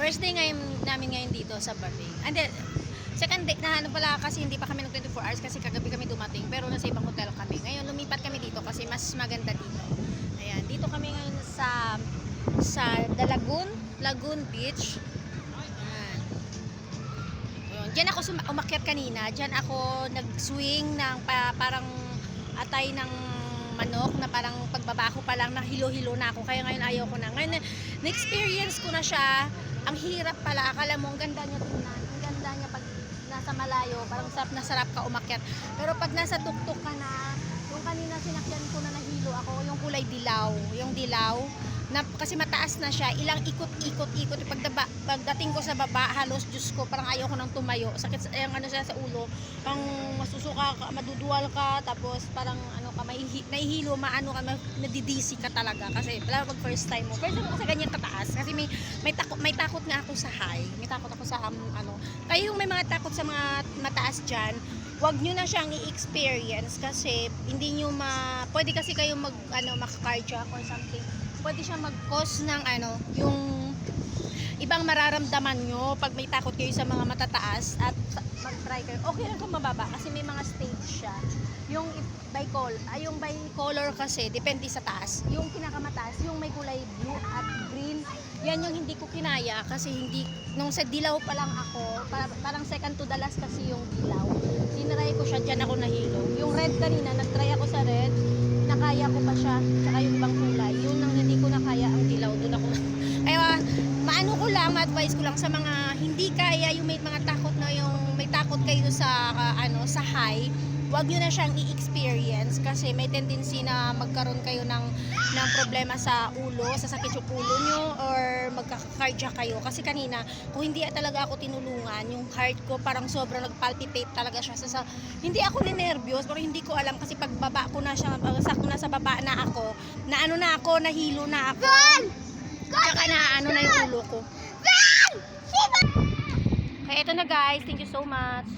First day ngayon namin ngayon dito sa Bahrain. And then, second day, na pala kasi hindi pa kami ng 24 hours kasi kagabi kami dumating. Pero nasa ibang hotel kami. Ngayon lumipat kami dito kasi mas maganda dito. Ayan, dito kami ngayon sa Lagoon Beach. Ayan. Diyan ako umakyat kanina. Diyan ako nag-swing ng parang atay ng manok na parang pagbaba ko pa lang nahilo-hilo na ako, kaya ngayon ayaw ko na. Ngayon na-experience ko na siya. Ang hirap pala, akala mo ang ganda niya tingnan, ang ganda niya pag nasa malayo, parang sarap na sarap ka umakyat. Pero pag nasa tuktok ka na, yung kanina sinakyan ko na nahilo ako, yung kulay dilaw, yung dilaw na, kasi mataas na siya, ilang ikot pagdating ko sa baba, halos Diyos ko, parang ayaw ko nang tumayo, sakit yung ano siya sa ulo, pang masusuka ka, maduduwal ka, tapos parang ano ka, nahihilo, maano ka, nadidisi ka talaga, kasi pag first time mo kasi ganyan kataas, kasi may takot nga ako sa high, may takot ako sa ano, kayo yung may mga takot sa mga mataas dyan, wag nyo na siyang i-experience kasi hindi nyo pwede kasi kayo maka-cardiac or something, pwede siya mag-cause ng yung ibang mararamdaman nyo pag may takot kayo sa mga matataas at mag-try kayo. Okay lang kung mababa kasi may mga stage siya. Yung bicolor kasi depende sa taas. Yung pinakamataas, yung may kulay blue at green, yan yung hindi ko kinaya kasi nung sa dilaw pa lang ako, parang second to the last kasi yung dilaw. Tinry ko siya, dyan ako nahilo. Yung red kanina, nag-try ako sa red, nakaya ko pa siya, tsaka yung ibang kulay. Yun ang hindi ko nakaya, ang dilaw, doon ako. Kaya ma-advise ko lang sa mga hindi kaya, yung may mga takot na may takot kayo sa sa high, wag nyo na siyang i-experience kasi may tendency na magkaroon kayo ng problema sa ulo, sasakit yung ulo nyo or magkaka-cardiac kayo. Kasi kanina, kung hindi talaga ako tinulungan, yung heart ko parang sobrang nag-palpitate talaga siya. Hindi ako ninervyos, pero hindi ko alam kasi pagbaba ko na siya, sakto na sa baba na ako, nahilo na ako. Tsaka na yung ulo ko. Kaya ito na guys, thank you so much.